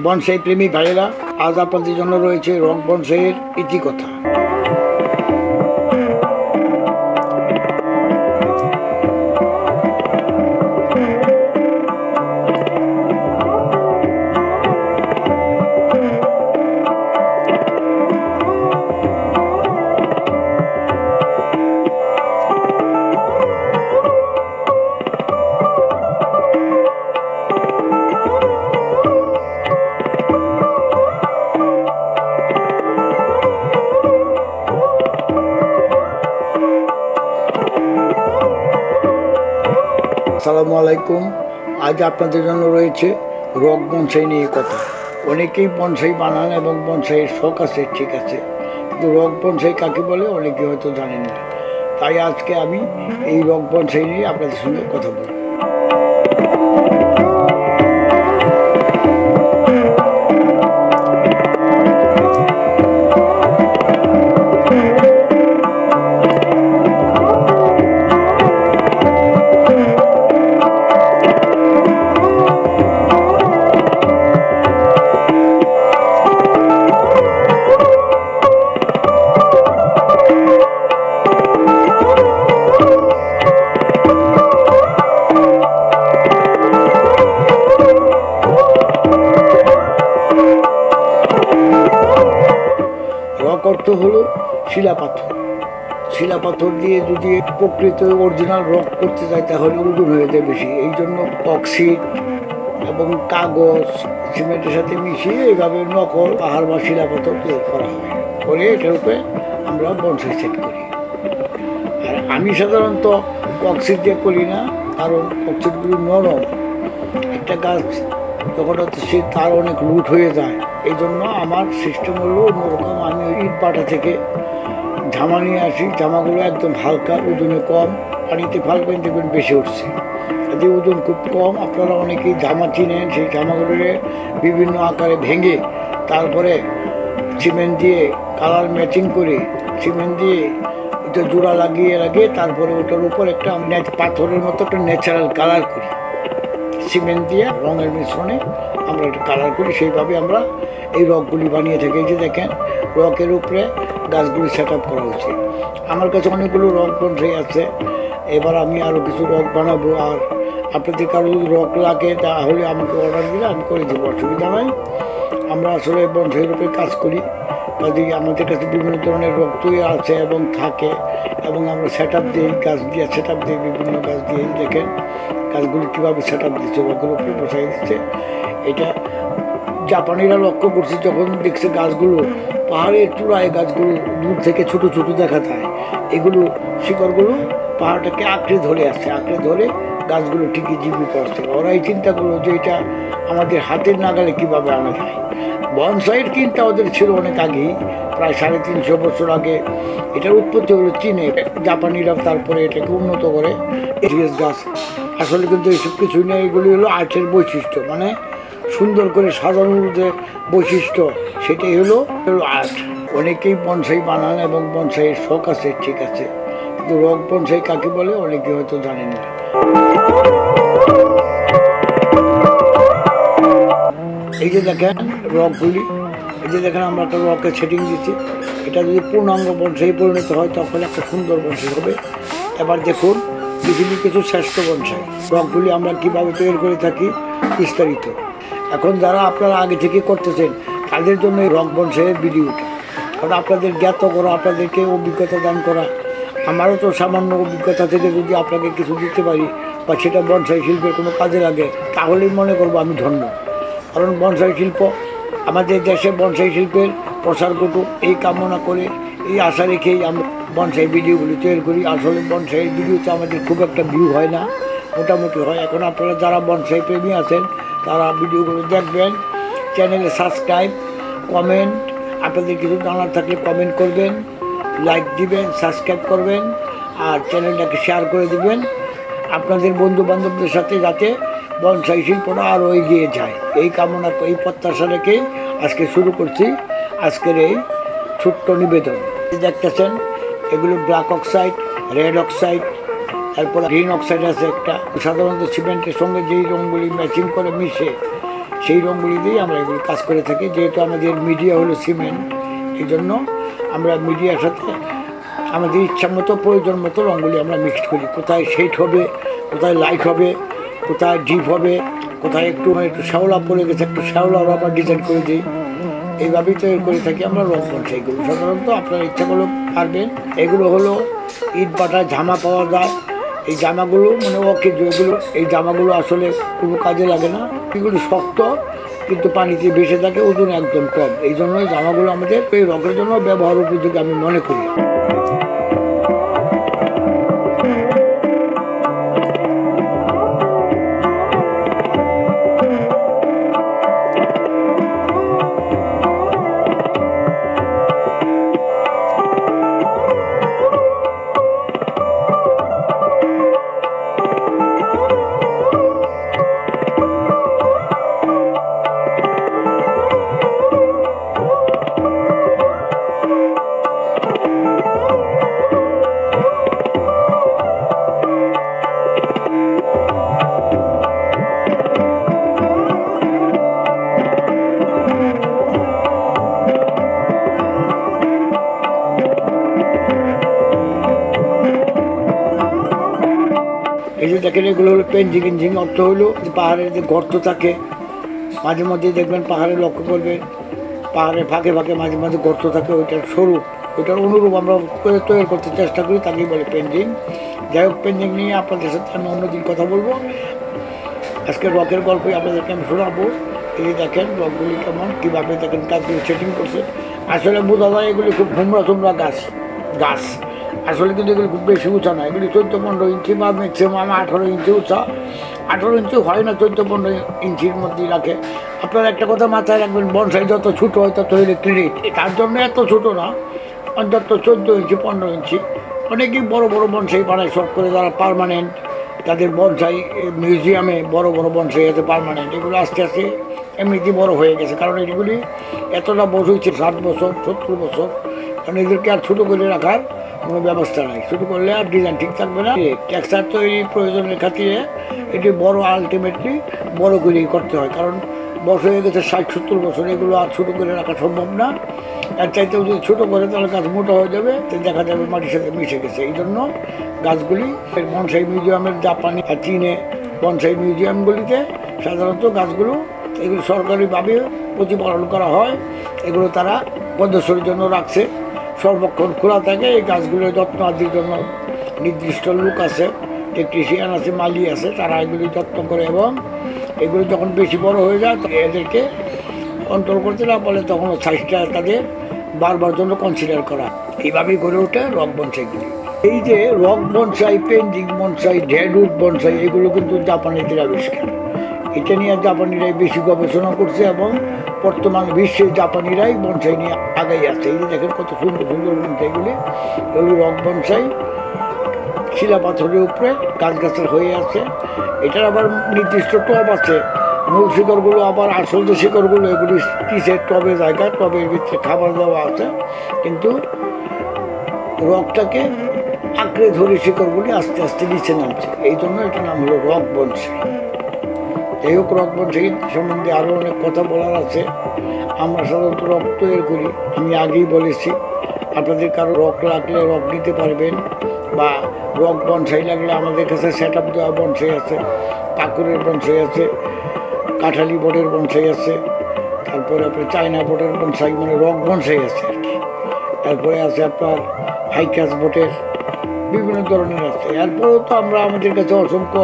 Bonsai প্রেমী ভাইয়েরা, আজ আপনাদের জন্য রয়েছে রক বনসাইয়ের ইতিকথা। আসসালামু আলাইকুম। আজ আপনাদের জন্য রয়েছে রক বনসাই নিয়ে কথা। অনেকেই বনসাই বানান এবং বনসাইয়ের শখ আছে, ঠিক আছে, কিন্তু রক বনসাই কাকে বলে অনেকে হয়তো জানেন না। তাই আজকে আমি এই রক বনসাই নিয়ে আপনাদের সঙ্গে কথা বলব। রক অর্থ হলো শিলাপাথর। শিলাপাথর দিয়ে যদি প্রকৃত অরিজিনাল রক করতে যায় তাহলে ওজন হয়ে যায় বেশি। এই জন্য ককশিট এবং কাগজ সিমেন্টের সাথে মিশিয়ে এইভাবে নকল পাহাড় বা শিলাপাথর তৈরি করা হয়, করে এটার উপরে আমরা বনসাই সেট করি। আর আমি সাধারণত ককশিট দিয়ে করি না, কারণ ককশিটগুলো নরম। একটা গাছ যখন হচ্ছে সে তার অনেক লুট হয়ে যায়, এই জন্য আমার সিস্টেম হলো অন্যরকম। আমি ওই ইট পাটা থেকে ঝামা নিয়ে আসি, জামাগুলো একদম হালকা, ওজনে কম, পানিতে ফালবেন দেখবেন বেশি উঠছে। যদি ওজন খুব কম, আপনারা অনেকেই জামা চিনেন, সেই জামাগুলোরে বিভিন্ন আকারে ভেঙে তারপরে সিমেন্ট দিয়ে কালার ম্যাচিং করে সিমেন্ট দিয়ে ওটা জোড়া লাগিয়ে তারপরে ওটার উপর একটা পাথরের মতো একটা ন্যাচারাল কালার করি। সিমেন্ট দিয়ে রঙের মিশ্রণে আমরা একটা কালার করি, সেইভাবে আমরা এই রকগুলি বানিয়ে থাকি। এই যে দেখেন, রকের উপরে গাছগুলি সেট আপ করা হয়েছে। আমার কাছে অনেকগুলো রক বনসাই আছে, এবার আমি আরও কিছু রক বানাবো। আর আপনাদের কারো যদি রক লাগে তাহলে আমাকে অর্ডার দিলে আমি করে দেবো, অসুবিধা নয়। আমরা আসলে বনসাইয়ের উপরে কাজ করি, কাজে আমাদের কাছে বিভিন্ন ধরনের রক তৈরি আছে এবং থাকে, এবং আমরা সেট আপ দিই, গাছ দিয়ে সেট আপ দিই, বিভিন্ন গাছ দিয়ে। দেখেন গাছগুলি কীভাবে সেট আপ দিচ্ছে, রকের উপরে বসাই দিচ্ছে। এটা জাপানিরা লক্ষ্য করছে, যখন দেখছে গাছগুলো পাহাড়ের চূড়ায়, গাছগুলো দূর থেকে ছোট ছোট দেখা যায়, এগুলো শিকড়গুলো পাহাড়টাকে আঁকড়ে ধরে আসছে, আঁকড়ে ধরে গাছগুলো ঠিকই জীবিত আছে। ওরাই চিন্তা করলো যে এটা আমাদের হাতের নাগালে কীভাবে আনা যায়। বনসাইয়ের চিন্তা ওদের ছিল অনেক আগেই, প্রায় 350 বছর আগে। এটার উৎপত্তি হলো চীনে। জাপানিরা তারপরে এটাকে উন্নত করে এরিয়াস গাছ। আসলে কিন্তু এইসব কিছুই নেই, এগুলি হলো আর্টের বৈশিষ্ট্য, মানে সুন্দর করে সাজানোর যে বৈশিষ্ট্য, সেটাই হলো আর্ট। অনেকেই বনসাই বানান এবং বনসাইয়ের শখ আছে, ঠিক আছে, কিন্তু রক বনসাই কাকে বলে অনেকে হয়তো জানেন না। এই যে দেখেন রকগুলি, এই যে দেখেন আমরা একটা রকের সেটিং দিচ্ছি। এটা যদি পূর্ণাঙ্গ বনসাই পরিণত হয় তখন একটা সুন্দর বনসাই হবে। এবার দেখুন পৃথিবীর কিছু শ্রেষ্ঠ বনসাই রকগুলি আমরা কীভাবে তৈরি করে থাকি বিস্তারিত। এখন যারা আপনারা আগে থেকে করতেছেন তাদের জন্য এই রক বনসাইয়ের ভিডিওটা, কারণ আপনাদের জ্ঞাত করা, আপনাদেরকে অভিজ্ঞতা দান করা। আমারও তো সামান্য অভিজ্ঞতা থেকে যদি আপনাকে কিছু দিতে পারি বা সেটা বনসাই শিল্পের কোনো কাজে লাগে, তাহলেই মনে করবো আমি ধন্য। কারণ বনসাই শিল্প আমাদের দেশে বনসাই শিল্পের প্রসার ঘটুক এই কামনা করে, এই আশা রেখেই আমরা বনসাই ভিডিওগুলি তৈরি করি। আসলে বনসাইয়ের ভিডিওতে আমাদের খুব একটা ভিউ হয় না, মোটামুটি হয়। এখন আপনারা যারা বনসাই প্রেমী আছেন তারা ভিডিওগুলো দেখবেন, চ্যানেলে সাবস্ক্রাইব, কমেন্ট, আপনাদের কিছু জানার থাকলে কমেন্ট করবেন, লাইক দিবেন, সাবস্ক্রাইব করবেন, আর চ্যানেলটাকে শেয়ার করে দিবেন আপনাদের বন্ধু বান্ধবদের সাথে, যাতে বনসাই শিল্পটা আরও এগিয়ে যায়। এই কামনা, এই প্রত্যাশা রেখেই আজকে শুরু করছি আজকের এই ছোট্ট নিবেদন। দেখতেছেন এগুলো ব্ল্যাক অক্সাইড, রেড অক্সাইড, তারপরে গ্রিন অক্সাইড আছে একটা। সাধারণত সিমেন্টের সঙ্গে যেই রঙগুলি ম্যাচিং করে মিশে সেই রঙগুলি দিয়েই আমরা এগুলি কাজ করে থাকি। যেহেতু আমাদের মিডিয়া হলো সিমেন্ট, এই জন্য আমরা মিডিয়ার সাথে আমাদের ইচ্ছা মতো প্রয়োজন মতো রঙগুলি আমরা মিক্সড করি। কোথায় শেড হবে, কোথায় লাইট হবে, কোথায় ডিপ হবে, কোথায় একটু শ্যাওলা পড়ে গেছে একটু শ্যাওলাও আমরা ডিজাইন করে দিই। এইভাবেই তৈরি করে থাকি আমরা রং বনসাইগুলো। সাধারণত আপনার ইচ্ছা করলে পারবেন। এগুলো হলো ইট বাটা জামা পাওয়া যায়। এই জামাগুলো ওকে যেগুলো, এই জামাগুলো আসলে কোনো কাজে লাগে না। এগুলো শক্ত কিন্তু পানিতে ভেসে থাকে, ওজন একদম কম। এই জন্য এই জামাগুলো আমাদের এই রকের জন্য ব্যবহার উপযোগী আমি মনে করি। এই যে দেখেন এগুলো হলো পেঞ্জিং ইঞ্জিং। অর্থ হলো যে পাহাড়ের যে গর্ত থাকে, মাঝে মধ্যে দেখবেন পাহাড়ে লক্ষ্য করবেন পাহাড়ের ফাঁকে ফাঁকে মাঝে মাঝে গর্ত থাকে, ওইটার স্বরূপ, ওইটার অনুরূপ আমরা তৈরি করতে চেষ্টা করি, তাকেই বলে পেঞ্জিং। যাই হোক, পেঞ্জিং নিয়ে আপনাদের সাথে আমি অন্যদিন কথা বলবো। আজকে রকের গল্পই আপনাদেরকে আমি শোনাবো। এই যে দেখেন রকগুলি কেমন, কীভাবে দেখেন কাজগুলি সেটিং করছে। আসলে বোঝা যায় এগুলি খুব হুমড়া গাছ। আসলে কিন্তু এগুলি খুব বেশি উঁচা না, এগুলি 14-15 ইঞ্চি বা ম্যাক্সিমাম 18 ইঞ্চি উঁচা। 18 ইঞ্চি হয় না, 14-15 ইঞ্চির মধ্যেই রাখে। আপনারা একটা কথা মাথায় রাখবেন, বনসাই যত ছোটো হয় তত হইলে ক্রেডিট। তার জন্য এত ছোটো না, অন্তত 14 ইঞ্চি 15 ইঞ্চি। অনেকেই বড় বড় বনসাই বানায় শখ করে, যারা পার্মানেন্ট, তাদের বনসাই মিউজিয়ামে বড় বড় বনসাই আছে পার্মানেন্ট। এগুলো আস্তে আস্তে এমনিতেই বড় হয়ে গেছে, কারণ এগুলি এতটা বয়স হয়েছে 60 বছর 70 বছর। কারণ এদেরকে আর ছোটো করে রাখার কোনো ব্যবস্থা নাই, ছোটো করলে আর ডিজাইন ঠিক থাকবে না। টেক্সচার তৈরি প্রয়োজনের খাতিরে এটি বড়, আলটিমেটলি বড় করেই করতে হয়, কারণ বয়স হয়ে গেছে 60-70 বছর। এগুলো আর ছোটো করে রাখা সম্ভব না। এর চাইতেও যদি ছোটো করে তাহলে গাছ মোটা হয়ে যাবে, তো দেখা যাবে মাটির সাথে মিশে গেছে। এই জন্য গাছগুলি বনসাই মিউজিয়ামের, জাপানি আর চীনে বনসাই মিউজিয়ামগুলিতে সাধারণত গাছগুলো এগুলো সরকারিভাবে প্রতিপালন করা হয়। এগুলো তারা প্রদর্শনীর জন্য রাখছে, সর্বক্ষণ খোলা থাকে। এই গাছগুলোর যত্ন আদির জন্য নির্দিষ্ট লোক আছে, টেকনিশিয়ান আছে, মালি আছে, তারা এগুলি যত্ন করে। এবং এগুলো যখন বেশি বড় হয়ে যায় এদেরকে কন্ট্রোল করতে না পারলে তখন সাইজটা তাদের বারবার জন্য কনসিডার করা। এইভাবেই গড়ে ওঠে রক বনসাইগুলি। এই যে রক বনসাই, পেঞ্জিং বনসাই, ডেডউড বনসাই, এগুলো কিন্তু জাপানিদের আবিষ্কার। এটা নিয়ে জাপানিরাই বেশি গবেষণা করছে এবং বর্তমান বিশ্বে জাপানিরাই বনসাই নিয়ে আগাই আছে। এই যে দেখেন কত সুন্দর সুন্দর বনসাইগুলি। এগুলো রক বনসাই, শিলা পাথরের উপরে গাছগাছের হয়ে আছে। এটার আবার নির্দিষ্ট টব আছে। মূল শিকড়গুলো আবার আসল যে শিকড়গুলো, এগুলি কিসের টবে জায়গায়, টবের ভিতরে খাবার দেওয়া আছে, কিন্তু রকটাকে আঁকড়ে ধরে শিকড়গুলি আস্তে আস্তে নিচে নামছে। এই জন্য এটার নাম হলো রক বনসাই। যাই হোক, রক বনসাই সম্বন্ধে আরও অনেক কথা বলার আছে। আমরা সাধারণত রক তৈরি করি, আমি আগেই বলেছি। আপনাদের কারো রক লাগলে রক নিতে পারবেন, বা রক বনসাই লাগলে আমাদের কাছে সেট আপ দেওয়া বনসাই আছে, পাকুরের বনসাই আছে, কাঁঠালি বোর্ডের বনসাই আছে, তারপরে আপনার চায়না বোর্ডের বনসাই, রক বনসাই আছে আর কি। তারপরে আছে আপনার হাইকাস বোর্ডের, বিভিন্ন ধরনের আছে। এরপরেও তো আমাদের কাছে অসংখ্য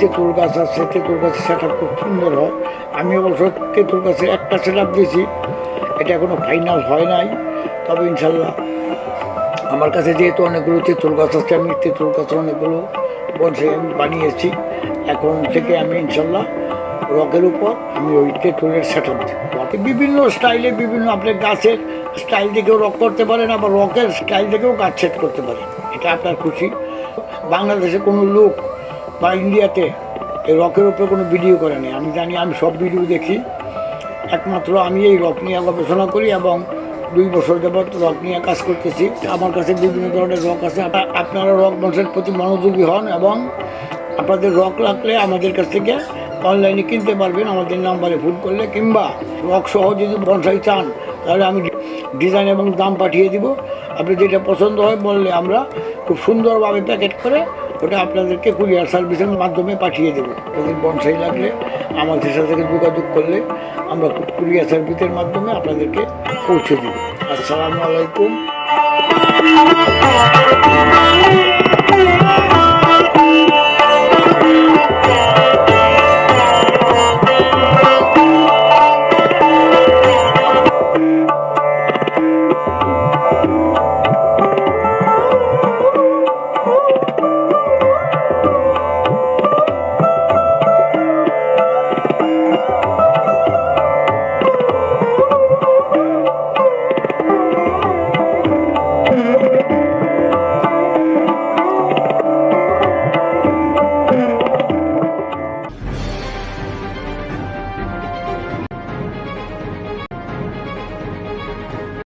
তেঁতুল গাছ আছে। তেঁতুল গাছের সেট আপ খুব সুন্দর হয়। আমি অবশ্য তেঁতুল গাছের একটা সেট আপ দিয়েছি, এটা এখনও ফাইনাল হয় নাই। তবে ইনশাল্লাহ আমার কাছে যেহেতু অনেকগুলো তেঁতুল গাছ আছে, আমি তেঁতুল গাছের অনেকগুলো বনসাই আমি বানিয়েছি। এখন থেকে আমি ইনশাল্লাহ রকের উপর আমি ওই তেঁতুলের সেট আপ দেবো। বিভিন্ন স্টাইলে বিভিন্ন আপনার গাছের স্টাইল দেখেও রক করতে পারেন, আবার রকের স্টাইল দেখেও গাছ সেট করতে পারেন, এটা আপনার খুশি। বাংলাদেশে কোনো লোক বা ইন্ডিয়াতে এই রকের উপরে কোনো ভিডিও করে নেই। আমি জানি, আমি সব ভিডিও দেখি। একমাত্র আমি এই রক নিয়ে গবেষণা করি এবং 2 বছর যাবৎ রক নিয়ে কাজ করতেছি। আমার কাছে বিভিন্ন ধরনের রক আছে। আপনারা রক বনসাইয়ের প্রতি মনোযোগী হন এবং আপনাদের রক লাগলে আমাদের কাছ থেকে অনলাইনে কিনতে পারবেন আমাদের নাম্বারে ফোন করলে, কিংবা রক সহ যদি বনসাই চান তাহলে আমি ডিজাইন এবং দাম পাঠিয়ে দিব। আপনি যেটা পছন্দ হয় বললে আমরা খুব সুন্দরভাবে প্যাকেট করে ওটা আপনাদেরকে কুরিয়ার সার্ভিসের মাধ্যমে পাঠিয়ে দেবো। যদি বনসাই লাগলে আমাদের সাথে যোগাযোগ করলে আমরা কুরিয়ার সার্ভিসের মাধ্যমে আপনাদেরকে পৌঁছে দেব। আসসালামু আলাইকুম।